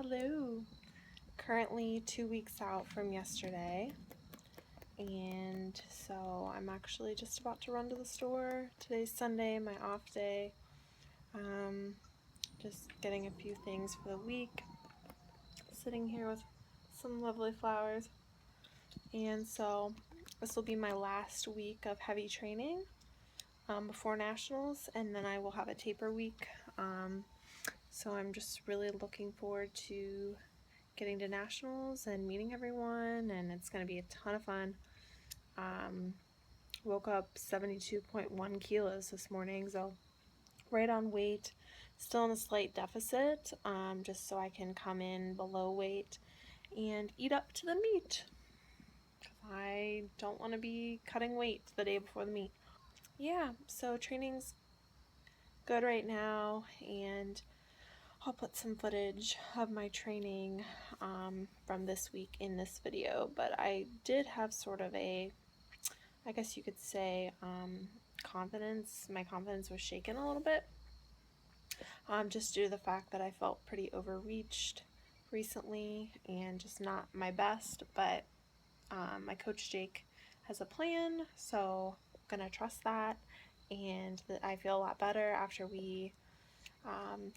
Hello. Currently 2 weeks out from yesterday, and so I'm actually just about to run to the store. Today's Sunday, my off day. Just getting a few things for the week. Sitting here with some lovely flowers. And so this will be my last week of heavy training before nationals, and then I will have a taper week. So I'm just really looking forward to getting to nationals and meeting everyone, and it's going to be a ton of fun. Woke up 72.1 kilos this morning, so right on weight, still in a slight deficit, just so I can come in below weight and eat up to the meet. I don't want to be cutting weight the day before the meet. Yeah, so training's good right now, and I'll put some footage of my training from this week in this video, but I did have sort of a, I guess you could say, confidence. My confidence was shaken a little bit, just due to the fact that I felt pretty overreached recently and just not my best, but my coach Jake has a plan, so I'm gonna trust that, and that I feel a lot better after we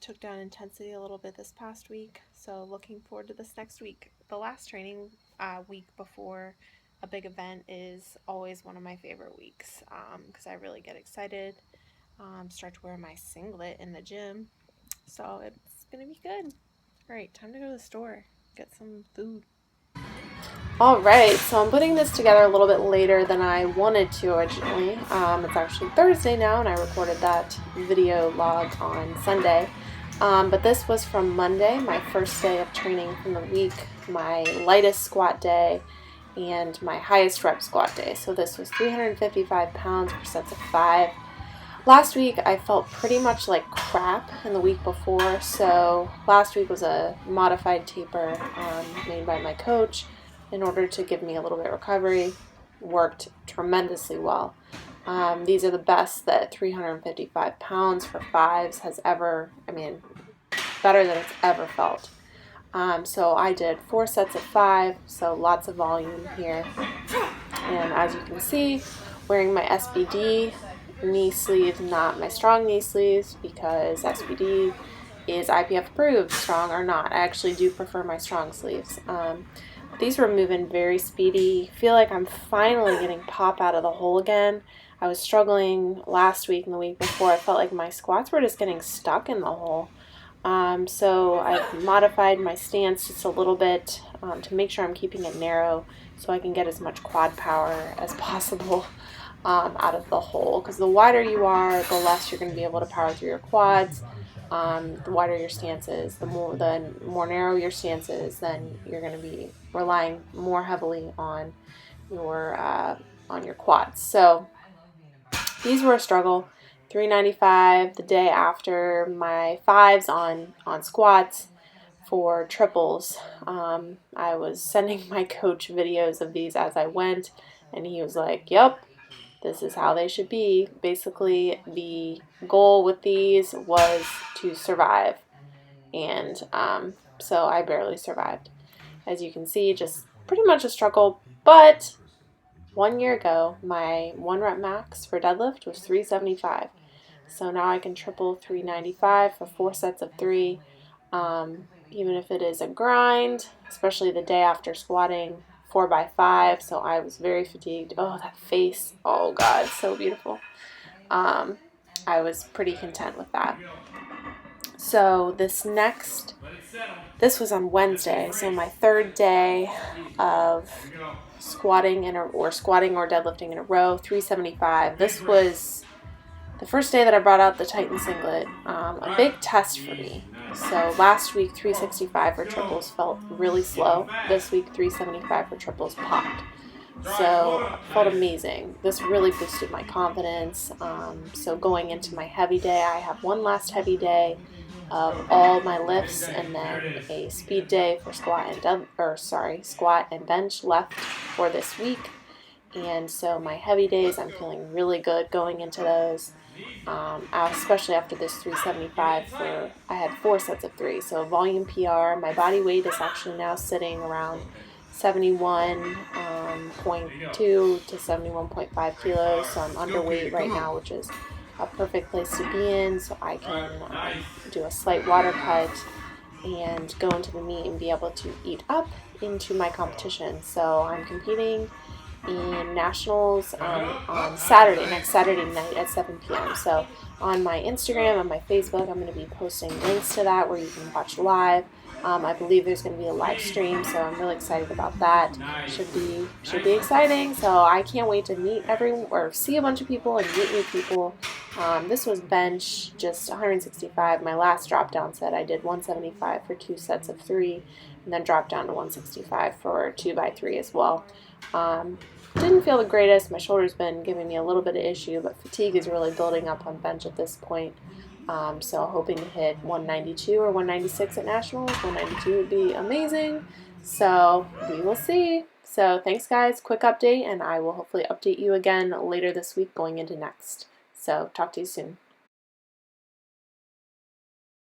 took down intensity a little bit this past week, so looking forward to this next week. The last training week before a big event is always one of my favorite weeks because I really get excited, start to wear my singlet in the gym, so it's gonna be good. All right, time to go to the store, get some food. Alright, so I'm putting this together a little bit later than I wanted to originally. It's actually Thursday now, and I recorded that video log on Sunday. But this was from Monday, my first day of training from the week, my lightest squat day, and my highest rep squat day. So this was 355 pounds for sets of 5. Last week I felt pretty much like crap in the week before, so last week was a modified taper made by my coach in order to give me a little bit of recovery. Worked tremendously well. These are the best that 355 pounds for 5s has ever, better than it's ever felt. So I did 4 sets of 5, so lots of volume here. And as you can see, wearing my SBD knee sleeves, not my strong knee sleeves, because SBD is IPF approved, strong or not. I actually do prefer my strong sleeves. These were moving very speedy. I feel like I'm finally getting pop out of the hole again. I was struggling last week and the week before. I felt like my squats were just getting stuck in the hole. So I've modified my stance just a little bit to make sure I'm keeping it narrow so I can get as much quad power as possible out of the hole. Because the wider you are, the less you're going to be able to power through your quads. The wider your stance is, the more narrow your stance is, then you're going to be relying more heavily on your quads. So these were a struggle. 395 the day after my 5s on squats. For triples, I was sending my coach videos of these as I went, and he was like, yep, this is how they should be. Basically, the goal with these was to survive, and so I barely survived. As you can see, just pretty much a struggle, but 1 year ago, my 1 rep max for deadlift was 375. So now I can triple 395 for 4 sets of 3. Even if it is a grind, especially the day after squatting 4x5, so I was very fatigued. Oh, that face, oh God, so beautiful. I was pretty content with that. So this was on Wednesday, so my 3rd day of squatting or deadlifting in a row, 375. This was the first day that I brought out the Titan singlet, a big test for me. So last week 365 for triples felt really slow. This week 375 for triples popped. So felt amazing. This really boosted my confidence. So going into my heavy day, I have one last heavy day of all my lifts, and then a speed day for squat and bench left for this week. And so my heavy days, I'm feeling really good going into those. especially after this 375 I had 4 sets of 3. So volume PR, my body weight is actually now sitting around 71.2 to 71.5 kilos. So I'm underweight right now, which is a perfect place to be in. So I can do a slight water cut and go into the meet and be able to eat up into my competition. So I'm competing in nationals on Saturday, next Saturday night at 7 p.m. So on my Instagram and my Facebook, I'm going to be posting links to that where you can watch live. I believe there's going to be a live stream, so I'm really excited about that. Should be exciting. So I can't wait to meet everyone or see a bunch of people and meet new people. This was bench just 165. My last drop down set, I did 175 for 2 sets of 3, and then dropped down to 165 for 2x3 as well. Didn't feel the greatest. My shoulder's been giving me a little bit of issue, but fatigue is really building up on bench at this point. So hoping to hit 192 or 196 at nationals. 192 would be amazing. So we will see. So thanks guys, quick update, and I will hopefully update you again later this week going into next. So talk to you soon.